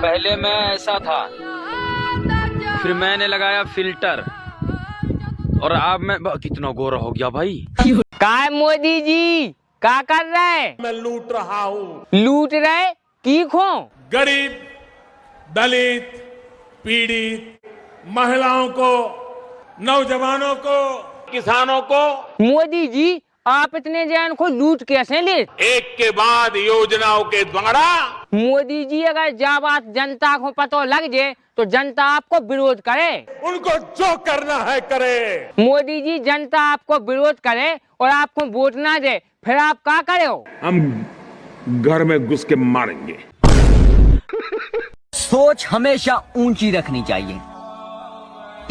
पहले मैं ऐसा था, फिर मैंने लगाया फिल्टर और अब मैं कितना गोरा हो गया भाई। काय मोदी जी क्या कर रहे? मैं लूट रहा हूँ। लूट रहे की खो? गरीब, दलित, पीड़ित, महिलाओं को, नौजवानों को, किसानों को। मोदी जी आप इतने जन को लूट कैसे ले? एक के बाद योजनाओं के द्वारा। मोदी जी अगर जब बात जनता को पता लग जाए तो जनता आपको विरोध करे। उनको जो करना है करे। मोदी जी जनता आपको विरोध करे और आपको वोट ना दे, फिर आप क्या करे हो? हम घर में घुस के मारेंगे। सोच हमेशा ऊंची रखनी चाहिए,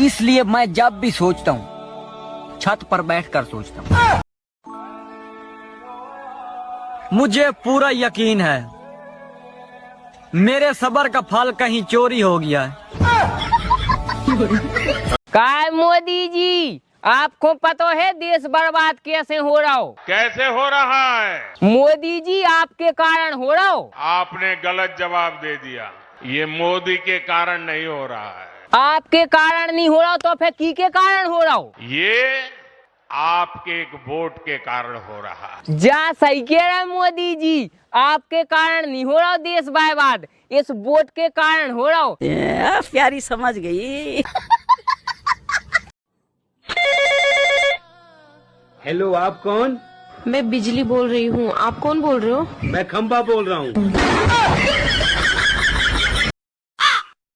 इसलिए मैं जब भी सोचता हूँ छत पर बैठकर सोचता हूँ। मुझे पूरा यकीन है मेरे सब्र का फल कहीं चोरी हो गया है। काय मोदी जी आपको पता है देश बर्बाद कैसे हो रहा हो? कैसे हो रहा है? मोदी जी आपके कारण हो रहा हो। आपने गलत जवाब दे दिया। ये मोदी के कारण नहीं हो रहा है। आपके कारण नहीं हो रहा तो फिर के कारण हो रहा हो? ये आपके एक वोट के कारण हो रहा है। जा सही कह रहे मोदी जी, आपके कारण नहीं हो रहा देश बर्बाद, इस वोट के कारण हो रहा हो। प्यारी समझ गई। हेलो, आप कौन? मैं बिजली बोल रही हूँ, आप कौन बोल रहे हो? मैं खंबा बोल रहा हूँ।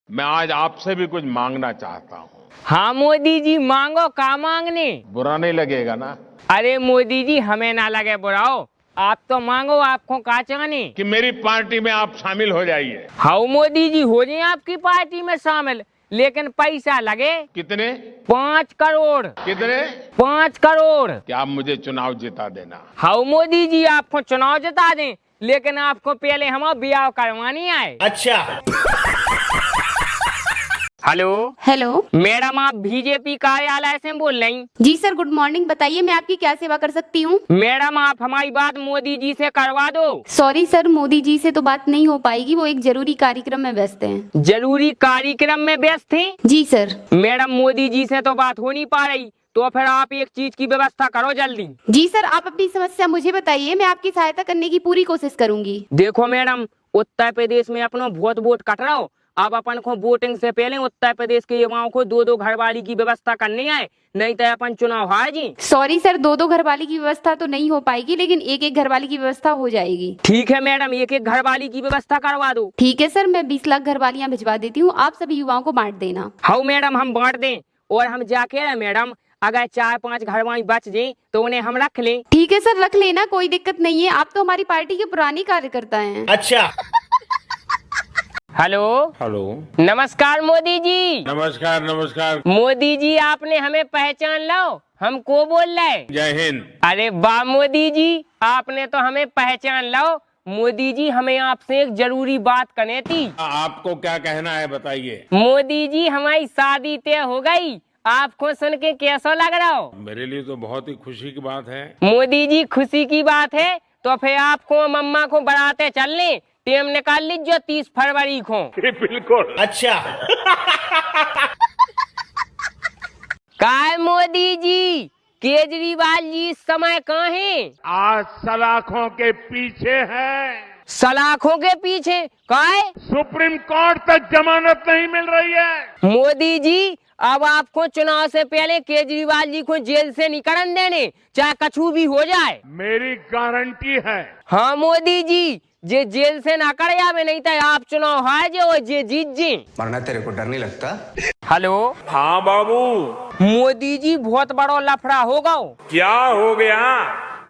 मैं आज आपसे भी कुछ मांगना चाहता हूँ। हाँ मोदी जी मांगो, का मांगने? बुरा नहीं लगेगा ना? अरे मोदी जी हमें ना लगे बुराओ, आप तो मांगो, आपको का चाहने? कि मेरी पार्टी में आप शामिल हो जाइए। हाँ मोदी जी हो जाए आपकी पार्टी में शामिल, लेकिन पैसा लगे। कितने? 5 करोड़। कितने? 5 करोड़। क्या आप मुझे चुनाव जिता देना? हाँ मोदी जी आपको चुनाव जिता दें, लेकिन आपको पहले हमारा ब्याह करवानी है। अच्छा। हेलो हेलो मैडम, आप बीजेपी कार्यालय से बोल रही? जी सर, गुड मॉर्निंग। बताइए मैं आपकी क्या सेवा कर सकती हूँ? मैडम आप हमारी बात मोदी जी से करवा दो। सॉरी सर, मोदी जी से तो बात नहीं हो पाएगी, वो एक जरूरी कार्यक्रम में व्यस्त हैं। जरूरी कार्यक्रम में व्यस्त हैं? जी सर। मैडम मोदी जी से तो बात हो नहीं पा रही, तो फिर आप एक चीज की व्यवस्था करो जल्दी। जी सर, आप अपनी समस्या मुझे बताइए, मैं आपकी सहायता करने की पूरी कोशिश करूंगी। देखो मैडम, उत्तर प्रदेश में अपना बहुत वोट कट रहा हो, अब अपन को वोटिंग से पहले उत्तर प्रदेश के युवाओं को 2-2 घरवाली की व्यवस्था करनी है, नहीं तो अपन चुनाव हार जी। सॉरी सर, 2-2 घरवाली की व्यवस्था तो नहीं हो पाएगी, लेकिन 1-1 घरवाली की व्यवस्था हो जाएगी। ठीक है मैडम, 1-1 घरवाली की व्यवस्था करवा दो। ठीक है सर, मैं 20 लाख घरवालियाँ भिजवा देती हूँ, आप सभी युवाओं को बांट देना। हाँ मैडम हम बांट दें, और हम जाके मैडम अगर 4-5 घरवाली बच जाए तो उन्हें हम रख लें। ठीक है सर, रख लेना, कोई दिक्कत नहीं है, आप तो हमारी पार्टी के पुराने कार्यकर्ता हैं। अच्छा। हेलो हेलो, नमस्कार मोदी जी। नमस्कार नमस्कार। मोदी जी आपने हमें पहचान लो, हम को बोल रहे? जय हिंद। अरे वाह मोदी जी, आपने तो हमें पहचान लो। मोदी जी हमें आपसे एक जरूरी बात करनी थी। आपको क्या कहना है बताइए। मोदी जी हमारी शादी तय हो गई, आपको सुन के कैसा लग रहा हो? मेरे लिए तो बहुत ही खुशी की बात है। मोदी जी खुशी की बात है तो फिर आपको मम्मा को बढ़ाते चलने, टेम निकाल लीजिए 30 फरवरी को। बिल्कुल। अच्छा। काय मोदी जी, केजरीवाल जी इस समय कहाँ हैं? आज सलाखों के पीछे है। सलाखों के पीछे? काय? सुप्रीम कोर्ट तक जमानत नहीं मिल रही है। मोदी जी अब आपको चुनाव से पहले केजरीवाल जी को जेल से निकलन देने, चाहे कछु भी हो जाए। मेरी गारंटी है। हाँ मोदी जी, जे जेल से ना कर जावे, नहीं तो आप चुनाव हार जाओ और जे जीत जी। वरना तेरे को डर नहीं लगता? हेलो हाँ बाबू। मोदी जी बहुत बड़ा लफड़ा होगा। क्या हो गया?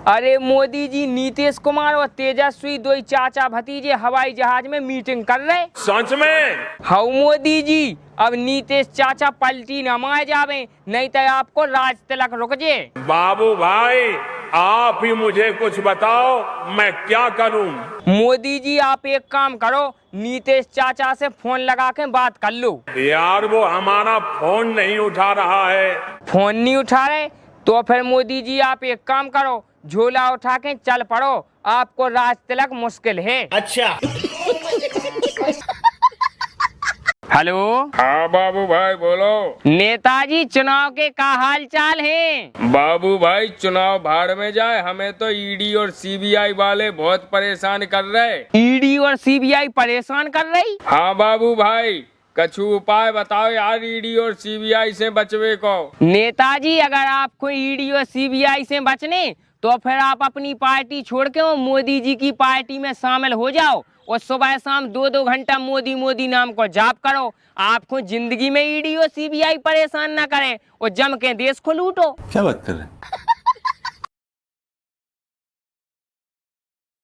अरे मोदी जी, नीतीश कुमार और तेजस्वी दो चाचा भतीजे हवाई जहाज में मीटिंग कर रहे। सच में? हाँ मोदी जी, अब नीतीश चाचा पलटी न मार जावे, नहीं तो आपको राज तिलक रुक जे। बाबू भाई आप ही मुझे कुछ बताओ, मैं क्या करूं? मोदी जी आप एक काम करो, नीतीश चाचा से फोन लगा के बात कर लो। यार वो हमारा फोन नहीं उठा रहा है। फोन नहीं उठा रहे तो फिर मोदी जी आप एक काम करो, झोला उठा के चल पड़ो, आपको राज तिलक मुश्किल है। अच्छा। हेलो। हाँ बाबू भाई बोलो। नेताजी चुनाव के का हाल चाल है? बाबू भाई चुनाव भाड़ में जाए, हमें तो ईडी और सीबीआई वाले बहुत परेशान कर रहे। ईडी और सीबीआई परेशान कर रही? हाँ बाबू भाई, कछु उपाय बताओ यार ईडी और सीबीआई से बचवे को। नेताजी अगर आपको ईडी और सीबीआई से बचने तो फिर आप अपनी पार्टी छोड़ के वो मोदी जी की पार्टी में शामिल हो जाओ और सुबह शाम 2-2 घंटा मोदी मोदी नाम को जाप करो। आपको जिंदगी में ईडी और सीबीआई परेशान ना करे और जम के देश को लूटो। क्या बात कर रहे हैं?